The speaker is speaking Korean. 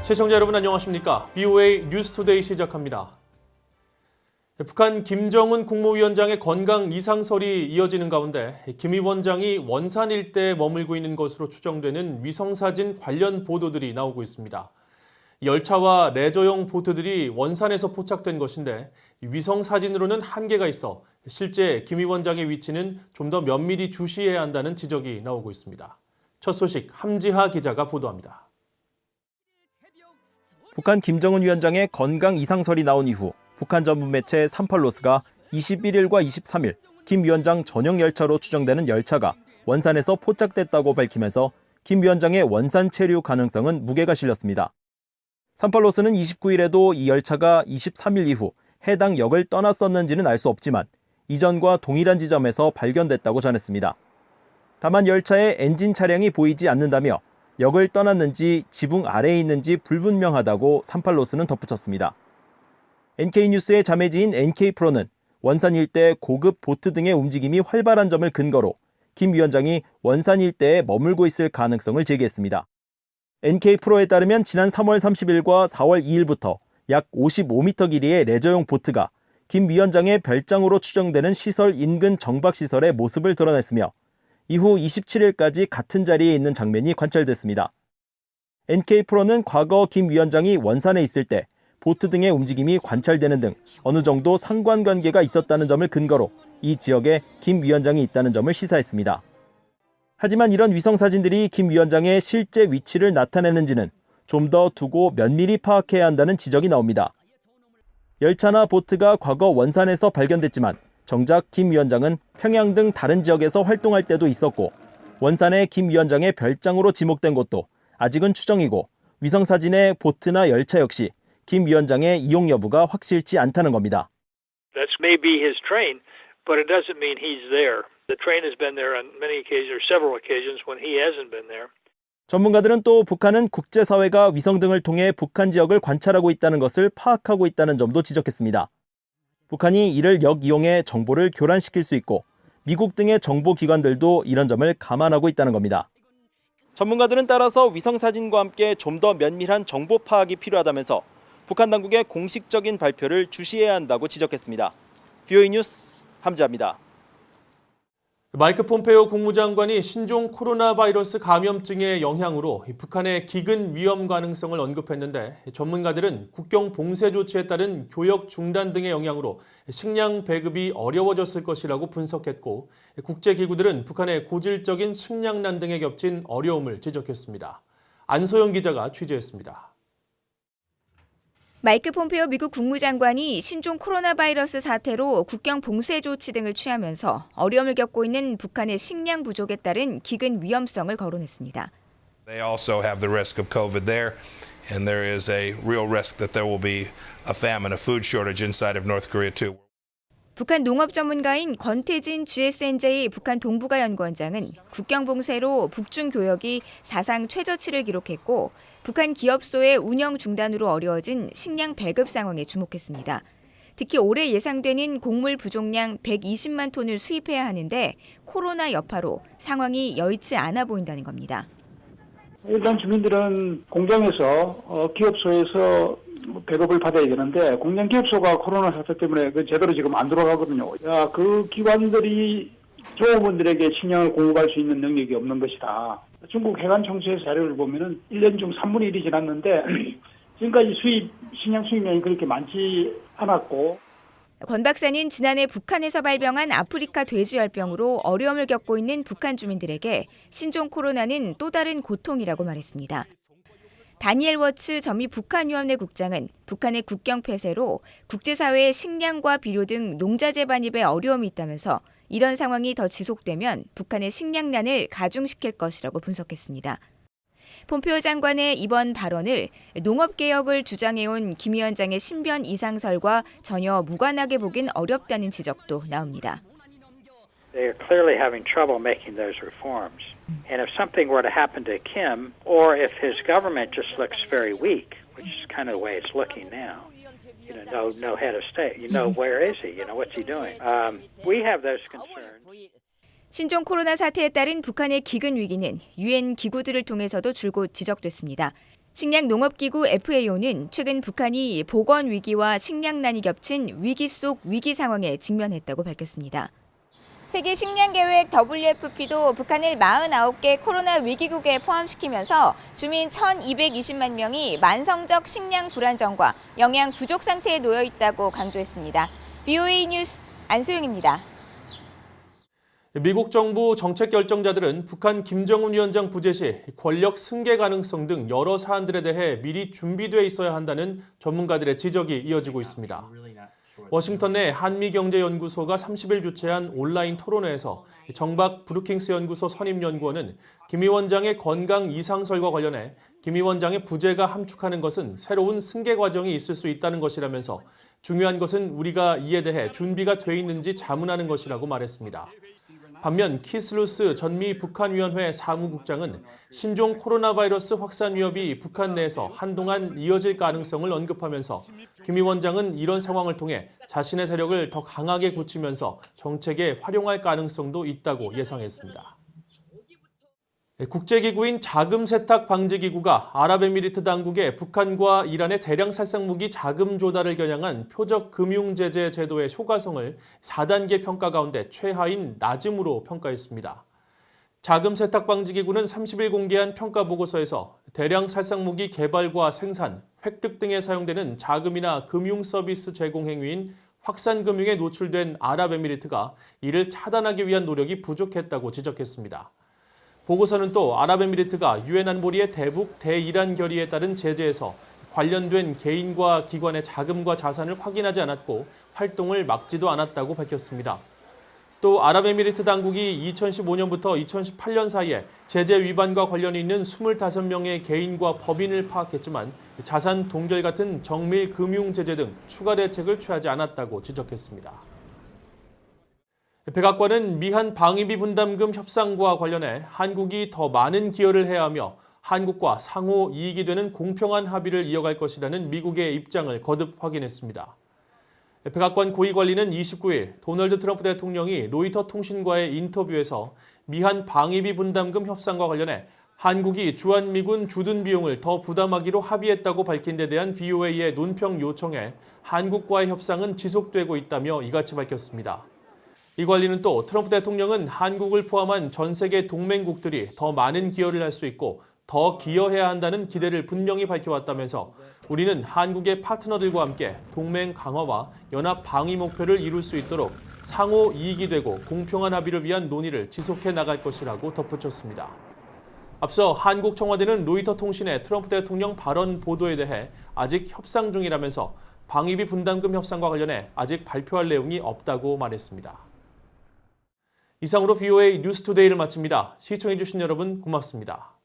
시청자 여러분 안녕하십니까? VOA 뉴스투데이 시작합니다. 북한 김정은 국무위원장의 건강 이상설이 이어지는 가운데 김 위원장이 원산 일대에 머물고 있는 것으로 추정되는 위성사진 관련 보도들이 나오고 있습니다. 열차와 레저용 보트들이 원산에서 포착된 것인데 위성사진으로는 한계가 있어 실제 김 위원장의 위치는 좀 더 면밀히 주시해야 한다는 지적이 나오고 있습니다. 첫 소식 함지하 기자가 보도합니다. 북한 김정은 위원장의 건강 이상설이 나온 이후 북한 전문 매체 38로스가 21일과 23일 김 위원장 전용 열차로 추정되는 열차가 원산에서 포착됐다고 밝히면서 김 위원장의 원산 체류 가능성은 무게가 실렸습니다. 38로스는 29일에도 이 열차가 23일 이후 해당 역을 떠났었는지는 알 수 없지만 이전과 동일한 지점에서 발견됐다고 전했습니다. 다만 열차에 엔진 차량이 보이지 않는다며 역을 떠났는지 지붕 아래에 있는지 불분명하다고 38로스는 덧붙였습니다. NK뉴스의 자매지인 NK프로는 원산 일대 고급 보트 등의 움직임이 활발한 점을 근거로 김 위원장이 원산 일대에 머물고 있을 가능성을 제기했습니다. NK프로에 따르면 지난 3월 30일과 4월 2일부터 약 55m 길이의 레저용 보트가 김 위원장의 별장으로 추정되는 시설 인근 정박시설의 모습을 드러냈으며 이후 27일까지 같은 자리에 있는 장면이 관찰됐습니다. NK프로는 과거 김 위원장이 원산에 있을 때 보트 등의 움직임이 관찰되는 등 어느 정도 상관관계가 있었다는 점을 근거로 이 지역에 김 위원장이 있다는 점을 시사했습니다. 하지만 이런 위성사진들이 김 위원장의 실제 위치를 나타내는지는 좀 더 두고 면밀히 파악해야 한다는 지적이 나옵니다. 열차나 보트가 과거 원산에서 발견됐지만 정작 김 위원장은 평양 등 다른 지역에서 활동할 때도 있었고 원산에 김 위원장의 별장으로 지목된 곳도 아직은 추정이고 위성사진의 보트나 열차 역시 김 위원장의 이용 여부가 확실치 않다는 겁니다. That may be his train, but it doesn't mean he's there. The train has been there on many occasions, or several occasions when he hasn't been there. 전문가들은 또 북한은 국제사회가 위성 등을 통해 북한 지역을 관찰하고 있다는 것을 파악하고 있다는 점도 지적했습니다. 북한이 이를 역이용해 정보를 교란시킬 수 있고 미국 등의 정보기관들도 이런 점을 감안하고 있다는 겁니다. 전문가들은 따라서 위성사진과 함께 좀 더 면밀한 정보 파악이 필요하다면서 북한 당국의 공식적인 발표를 주시해야 한다고 지적했습니다. VOA 뉴스 함지하입니다. 마이크 폼페이오 국무장관이 신종 코로나 바이러스 감염증의 영향으로 북한의 기근 위험 가능성을 언급했는데 전문가들은 국경 봉쇄 조치에 따른 교역 중단 등의 영향으로 식량 배급이 어려워졌을 것이라고 분석했고 국제기구들은 북한의 고질적인 식량난 등에 겹친 어려움을 지적했습니다. 안소영 기자가 취재했습니다. 마이크 폼페이오 미국 국무장관이 신종 코로나 바이러스 사태로 국경 봉쇄 조치 등을 취하면서 어려움을 겪고 있는 북한의 식량 부족에 따른 기근 위험성을 거론했습니다. They also have the risk of COVID there, and there is a real risk that there will be a famine, a food shortage inside of North Korea too. 북한 농업 전문가인 권태진 GSNJ 북한 동북아 연구원장은 국경 봉쇄로 북중 교역이 사상 최저치를 기록했고 북한 기업소의 운영 중단으로 어려워진 식량 배급 상황에 주목했습니다. 특히 올해 예상되는 곡물 부족량 120만 톤을 수입해야 하는데 코로나 여파로 상황이 여의치 않아 보인다는 겁니다. 일단 주민들은 공장에서 기업소에서 배급을 받아야 되는데 공장 기업소가 코로나 사태 때문에 제대로 지금 안 돌아가거든요. 그 기관들이 조업원들에게 식량을 공급할 수 있는 능력이 없는 것이다. 중국 해관청수의 자료를 보면은 1년 중 3분의 1이 지났는데 지금까지 식량 수입량이 그렇게 많지 않았고. 권 박사는 지난해 북한에서 발병한 아프리카 돼지열병으로 어려움을 겪고 있는 북한 주민들에게 신종 코로나는 또 다른 고통이라고 말했습니다. 다니엘 워츠 전미 북한위원회 국장은 북한의 국경 폐쇄로 국제사회의 식량과 비료 등 농자재 반입에 어려움이 있다면서 이런 상황이 더 지속되면 북한의 식량난을 가중시킬 것이라고 분석했습니다. 폼페이오 장관의 이번 발언을 농업개혁을 주장해온 김 위원장의 신변 이상설과 전혀 무관하게 보긴 어렵다는 지적도 나옵니다. They are clearly having trouble making those reforms. And if something were to happen to Kim, or if his government just looks very weak, which is kind of the way it's looking now, no head of state. Where is he? What's he doing? We have those concerns. 신종 코로나 사태에 따른 북한의 기근 위기는 유엔 기구들을 통해서도 줄곧 지적됐습니다. 식량농업기구 FAO는 최근 북한이 보건 위기와 식량난이 겹친 위기 속 위기 상황에 직면했다고 밝혔습니다. 세계 식량계획 WFP도 북한을 49개 코로나 위기국에 포함시키면서 주민 1,220만 명이 만성적 식량 불안정과 영양 부족 상태에 놓여 있다고 강조했습니다. VOA 뉴스 안소영입니다. 미국 정부 정책 결정자들은 북한 김정은 위원장 부재 시 권력 승계 가능성 등 여러 사안들에 대해 미리 준비돼 있어야 한다는 전문가들의 지적이 이어지고 있습니다. 워싱턴 내 한미경제연구소가 30일 주최한 온라인 토론회에서 정박 브루킹스 연구소 선임연구원은 김 위원장의 건강 이상설과 관련해 김 위원장의 부재가 함축하는 것은 새로운 승계 과정이 있을 수 있다는 것이라면서 중요한 것은 우리가 이에 대해 준비가 돼 있는지 자문하는 것이라고 말했습니다. 반면 키슬루스 전미 북한위원회 사무국장은 신종 코로나 바이러스 확산 위협이 북한 내에서 한동안 이어질 가능성을 언급하면서 김 위원장은 이런 상황을 통해 자신의 세력을 더 강하게 굳히면서 정책에 활용할 가능성도 있다고 예상했습니다. 국제기구인 자금세탁방지기구가 아랍에미리트 당국에 북한과 이란의 대량 살상무기 자금 조달을 겨냥한 표적 금융제재 제도의 효과성을 4단계 평가 가운데 최하인 낮음으로 평가했습니다. 자금세탁방지기구는 30일 공개한 평가보고서에서 대량 살상무기 개발과 생산, 획득 등에 사용되는 자금이나 금융서비스 제공 행위인 확산금융에 노출된 아랍에미리트가 이를 차단하기 위한 노력이 부족했다고 지적했습니다. 보고서는 또 아랍에미리트가 유엔 안보리의 대북 대이란 결의에 따른 제재에서 관련된 개인과 기관의 자금과 자산을 확인하지 않았고 활동을 막지도 않았다고 밝혔습니다. 또 아랍에미리트 당국이 2015년부터 2018년 사이에 제재 위반과 관련이 있는 25명의 개인과 법인을 파악했지만 자산 동결 같은 정밀 금융 제재 등 추가 대책을 취하지 않았다고 지적했습니다. 백악관은 미한 방위비 분담금 협상과 관련해 한국이 더 많은 기여를 해야 하며 한국과 상호 이익이 되는 공평한 합의를 이어갈 것이라는 미국의 입장을 거듭 확인했습니다. 백악관 고위관리는 29일 도널드 트럼프 대통령이 로이터 통신과의 인터뷰에서 미한 방위비 분담금 협상과 관련해 한국이 주한미군 주둔 비용을 더 부담하기로 합의했다고 밝힌 데 대한 VOA의 논평 요청에 한국과의 협상은 지속되고 있다며 이같이 밝혔습니다. 이 관리는 또 트럼프 대통령은 한국을 포함한 전 세계 동맹국들이 더 많은 기여를 할 수 있고 더 기여해야 한다는 기대를 분명히 밝혀왔다면서 우리는 한국의 파트너들과 함께 동맹 강화와 연합 방위 목표를 이룰 수 있도록 상호 이익이 되고 공평한 합의를 위한 논의를 지속해 나갈 것이라고 덧붙였습니다. 앞서 한국 청와대는 로이터 통신의 트럼프 대통령 발언 보도에 대해 아직 협상 중이라면서 방위비 분담금 협상과 관련해 아직 발표할 내용이 없다고 말했습니다. 이상으로 VOA 뉴스투데이를 마칩니다. 시청해주신 여러분 고맙습니다.